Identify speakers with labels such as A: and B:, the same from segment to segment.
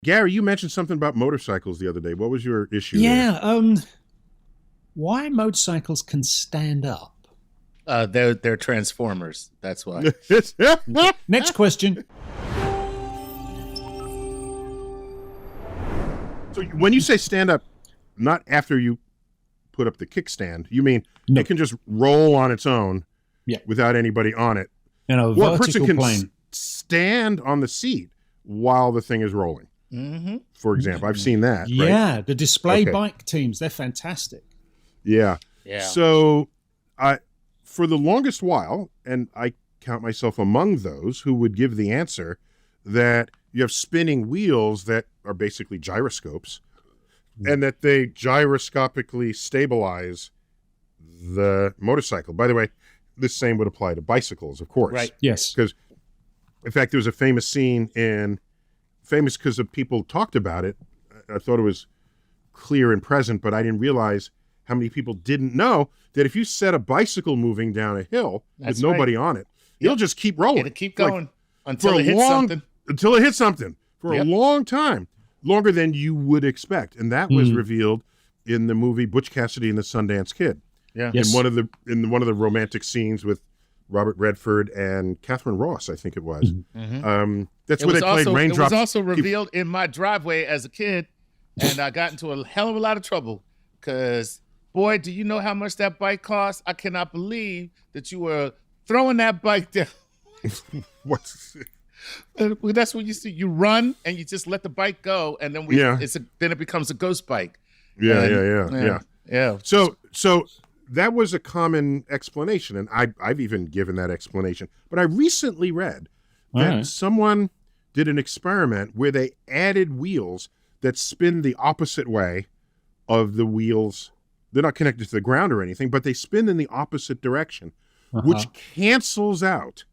A: Gary, you mentioned something about motorcycles the other day. What was your issue?
B: Yeah. Why motorcycles can stand up?
C: They're transformers. That's why.
B: Next question.
A: So when you say stand up, not after you put up the kickstand, you mean
B: No.
A: it can just roll on its own
B: Yeah.
A: without anybody on it.
B: In a
A: Well, a person
B: vertical
A: can
B: plane.
A: stand on the seat while the thing is rolling.
C: Mm-hmm.
A: For example, I've seen that. Right?
B: Yeah, the display
A: Okay.
B: bike teams, they're fantastic.
A: Yeah.
C: Yeah.
A: So for the longest while, and I count myself among those who would give the answer that you have spinning wheels that are basically gyroscopes and that they gyroscopically stabilize the motorcycle. By the way, the same would apply to bicycles, of course.
C: Right.
B: Yes.
A: Because, in fact, there was a famous scene famous because of people talked about it. I thought it was clear and present, but I didn't realize how many people didn't know that if you set a bicycle moving down a hill
C: That's
A: with nobody on it, it'll just keep rolling.
C: It'll keep
A: Like,
C: going until it hits something.
A: Until it hits something for
C: Yep.
A: a long time, longer than you would expect. And that was
B: Mhm.
A: revealed in the movie Butch Cassidy and the Sundance Kid.
C: Yeah.
B: Yes.
A: In one of the romantic scenes with Robert Redford and Catherine Ross, I think it was.
C: Mm-hmm.
A: That's where they played Raindrops.
C: It was also revealed in my driveway as a kid, and I got into a hell of a lot of trouble because, boy, do you know how much that bike cost? I cannot believe that you were throwing that bike down.
A: What's
C: That's what you see. You run and you just let the bike go, and then then it becomes a ghost bike.
A: Yeah.
C: Yeah.
A: So that was a common explanation, and I've even given that explanation. But I recently read that someone did an experiment where they added wheels that spin the opposite way of the wheels. They're not connected to the ground or anything, but they spin in the opposite direction, which cancels out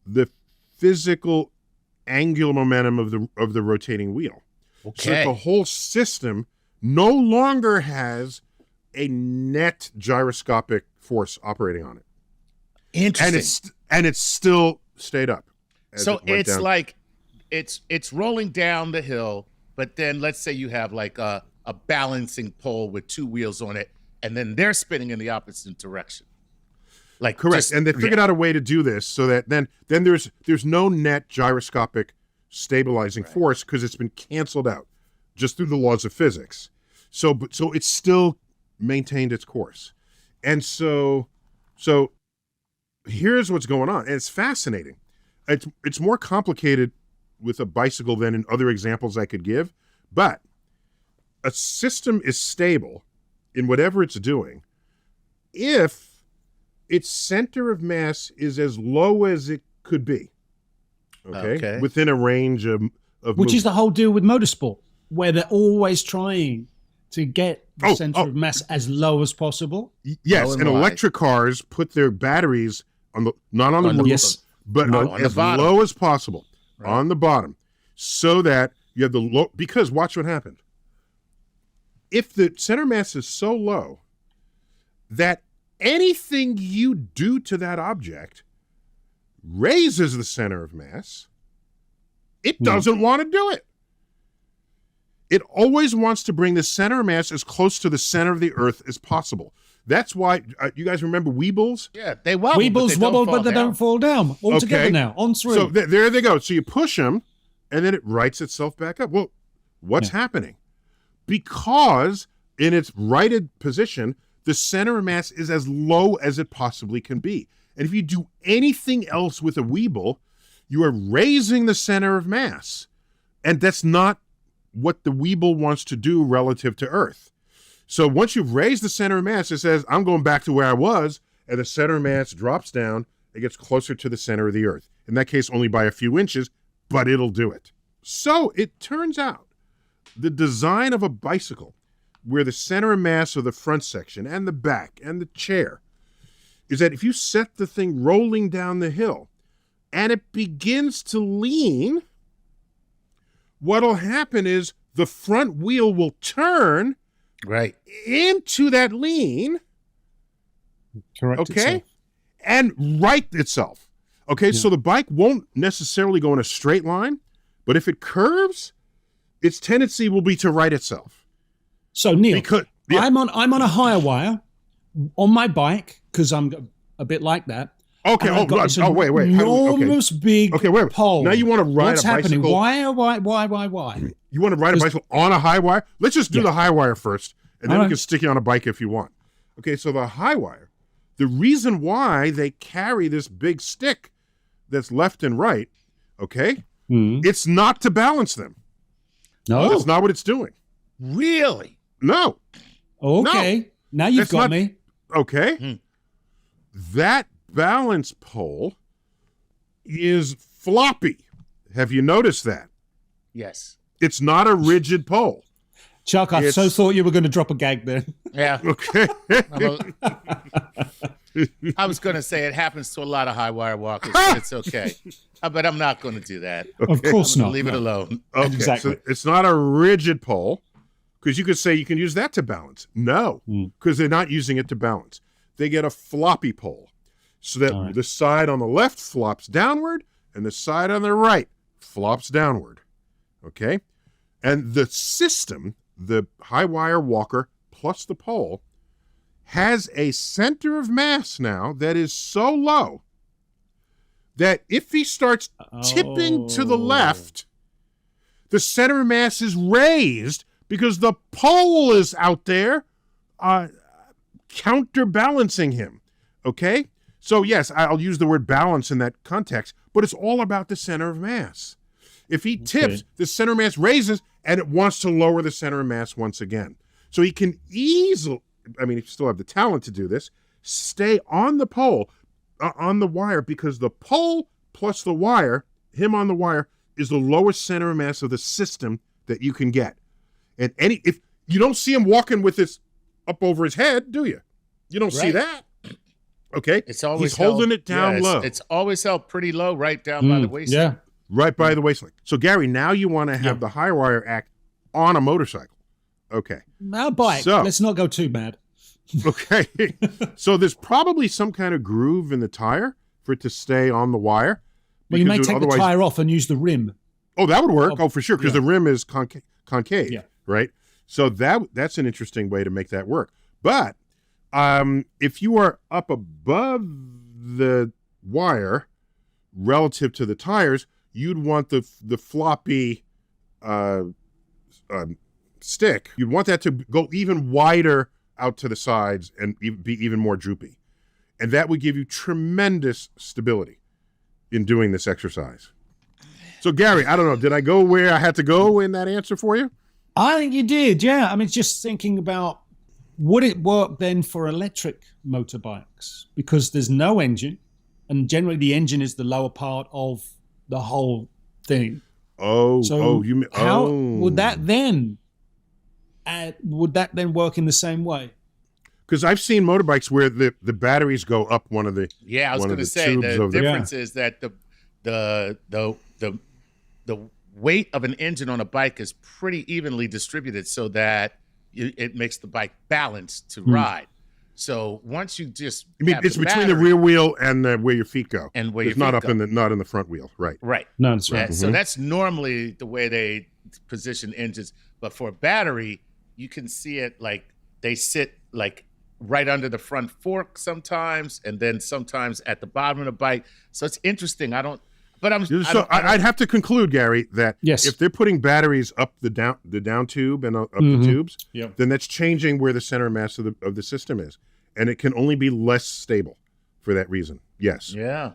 A: the physical angular momentum of the rotating wheel.
C: Okay.
A: So that the whole system no longer has a net gyroscopic force operating on it.
C: Interesting.
A: And it's still stayed up.
C: So it's down. Like it's rolling down the hill, but then let's say you have like a balancing pole with two wheels on it, and then they're spinning in the opposite direction. Like
A: correct. And they figured out a way to do this so that then there's no net gyroscopic stabilizing force because it's been canceled out just through the laws of physics. So it's still maintained its course. And so here's what's going on. And it's fascinating. It's more complicated with a bicycle than in other examples I could give, but a system is stable in whatever it's doing if its center of mass is as low as it could be. Okay. Within a range of
B: Which
A: movement.
B: is the whole deal with motorsport, where they're always trying to get the center of mass as low as possible.
A: Yes, and electric cars put their batteries not on the roof, but on as low as possible on the bottom, so that you have the low. Because watch what happened. If the center mass is so low that anything you do to that object raises the center of mass, it doesn't want to do it. It always wants to bring the center of mass as close to the center of the earth as possible. That's why, you guys remember Weebles?
C: Yeah, they wobble.
B: Weebles wobble, but they don't fall down. All together now, on through.
A: So there they go. So you push them, and then it rights itself back up. Well, what's happening? Because in its righted position, the center of mass is as low as it possibly can be. And if you do anything else with a Weeble, you are raising the center of mass. And that's not what the Weeble wants to do relative to Earth. So once you've raised the center of mass, it says, I'm going back to where I was, and the center of mass drops down, it gets closer to the center of the Earth. In that case, only by a few inches, but it'll do it. So it turns out the design of a bicycle, where the center of mass of the front section and the back and the chair, is that if you set the thing rolling down the hill and it begins to lean, what'll happen is the front wheel will turn into that lean, and right itself. Okay, so the bike won't necessarily go in a straight line, but if it curves, its tendency will be to right itself.
B: So Neil,
A: Because
B: I'm on a higher wire on my bike because I'm a bit like that.
A: okay,
B: And I've got this
A: wait.
B: enormous big
A: Okay, wait.
B: pole.
A: Now you want to ride
B: What's
A: a
B: happening?
A: bicycle.
B: Why?
A: You want to ride a bicycle on a high wire? Let's just do
B: Yeah.
A: the high wire first, and then
B: All
A: we
B: right.
A: can stick you on a bike if you want. Okay, so the high wire, the reason why they carry this big stick that's left and right, okay, it's not to balance them.
B: No.
A: That's not what it's doing.
C: Really?
A: No.
B: Okay. Now you've
A: That's
B: got
A: not-
B: me.
A: Okay. That balance pole is floppy. Have you noticed that?
C: Yes.
A: It's not a rigid pole.
B: Chuck, I so
A: It's-
B: thought you were going to drop a gag there.
C: Yeah.
A: Okay.
C: I was going to say it happens to a lot of high wire walkers. But it's okay. But I'm not going to do that.
B: Of course
C: I'm gonna
B: not.
C: leave it alone.
A: Okay,
B: Exactly.
A: so it's not a rigid pole, because you could say you can use that to balance. No, because they're not using it to balance. They get a floppy pole, so that
B: All right.
A: the side on the left flops downward and the side on the right flops downward. Okay? And the system, the high wire walker plus the pole, has a center of mass now that is so low that if he starts tipping to the left, the center of mass is raised because the pole is out there counterbalancing him. Okay? So, yes, I'll use the word balance in that context, but it's all about the center of mass. If he tips, the center of mass raises, and it wants to lower the center of mass once again. So he can easily, I mean, if you still have the talent to do this, stay on the pole, on the wire, because the pole plus the wire, him on the wire, is the lowest center of mass of the system that you can get. And if you don't see him walking with this up over his head, do you? You don't see
C: Right.
A: that. Okay?
C: It's always
A: He's holding
C: held-
A: it down
C: yeah,
A: low.
C: It's always held pretty low, right down by the waist.
B: Yeah.
A: Right by the waistline. So, Gary, now you want to have the high wire act on a motorcycle. Okay.
B: Now bike.
A: So-
B: Let's not go too bad.
A: Okay. So there's probably some kind of groove in the tire for it to stay on the wire.
B: Well, you may
A: because
B: take the
A: otherwise-
B: tire off and use the rim.
A: Oh, that would work.
B: Oh,
A: Oh, for sure, because
B: yeah.
A: the rim is concave,
B: Yeah.
A: right? So that's an interesting way to make that work. But if you are up above the wire relative to the tires, you'd want the floppy stick. You'd want that to go even wider out to the sides and be even more droopy. And that would give you tremendous stability in doing this exercise. So, Gary, I don't know, did I go where I had to go in that answer for you?
B: I think you did, yeah. I mean, just thinking about, would it work then for electric motorbikes? Because there's no engine, and generally the engine is the lower part of the whole thing.
A: Oh, you mean,
B: how
A: oh.
B: would that then work in the same way?
A: Because I've seen motorbikes where the batteries go up one of the
C: Yeah, I was
A: one of
C: going to
A: the
C: say
A: tubes
C: the
A: of the-
C: difference is that the weight of an engine on a bike is pretty evenly distributed, so that it makes the bike balanced to ride. So once you just
A: I mean,
C: have
A: it's
C: the
A: between the
C: battery-
A: rear wheel and where your feet go.
C: And where
A: it's
C: your
A: not
C: feet
A: up
C: go.
A: not in the front wheel, right?
C: right.
B: No, that's
C: Yeah,
B: right.
C: so that's normally the way they position engines. But for a battery, you can see it like they sit like right under the front fork sometimes, and then sometimes at the bottom of the bike. So it's interesting.
A: So I'd have to conclude, Gary, that
B: Yes.
A: if they're putting batteries up the down tube and up the tubes,
B: Yep.
A: then that's changing where the center of mass of the system is, and it can only be less stable for that reason. Yes.
C: Yeah.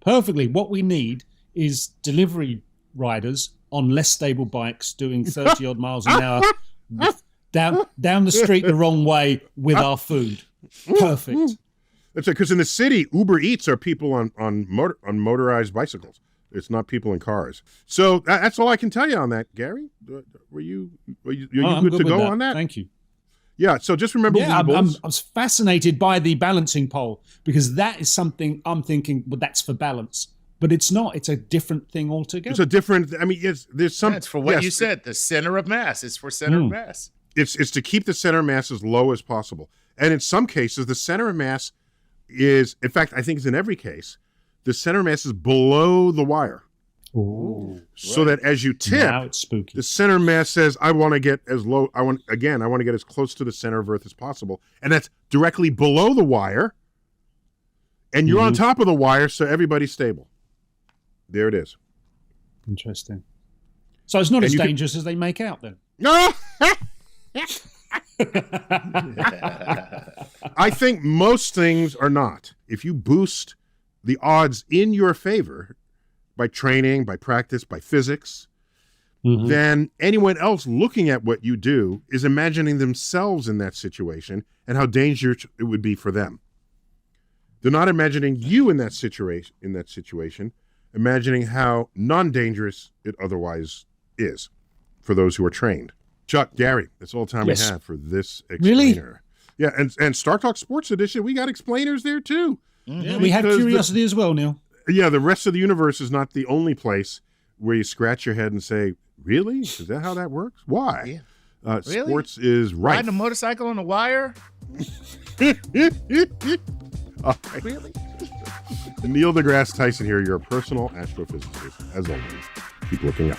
B: Perfectly. What we need is delivery riders on less stable bikes doing 30 odd miles an hour down the street the wrong way with our food. Perfect.
A: That's right. Because in the city, Uber Eats are people on motorized bicycles. It's not people in cars. So that's all I can tell you on that, Gary. Were you
B: I'm
A: good to
B: with
A: go on that?
B: Thank you.
A: Yeah. So just remember,
B: Yeah, I
A: Weebles.
B: was fascinated by the balancing pole because that is something I'm thinking, well, that's for balance. But it's not. It's a different thing altogether.
A: It's a different. I mean, there's some.
C: That's for what
A: yes,
C: you said. The center of mass. It's for center of mass.
A: It's to keep the center of mass as low as possible, and in some cases, the center of mass is. In fact, I think it's in every case, the center of mass is below the wire.
B: Ooh.
A: So that as you tip,
B: Now it's spooky.
A: the center mass says, I want to get as low, I want to get as close to the center of Earth as possible. And that's directly below the wire. And you're on top of the wire, so everybody's stable. There it is.
B: Interesting. So it's not as dangerous as they make out then.
A: No. I think most things are not. If you boost the odds in your favor by training, by practice, by physics, then anyone else looking at what you do is imagining themselves in that situation and how dangerous it would be for them. They're not imagining you in that situation, imagining how non-dangerous it otherwise is for those who are trained. Chuck, Gary, that's all the time we have for this explainer. Really? Yeah, and Star Talk Sports Edition, we got explainers there too.
B: Yeah, we have curiosity as well, Neil.
A: Yeah, the rest of the universe is not the only place where you scratch your head and say, really? Is that how that works? Why? Yeah. Really? Sports is right.
C: Riding a motorcycle on a wire?
A: Right. Really? Neil deGrasse Tyson here, your personal astrophysicist. As always, keep looking up.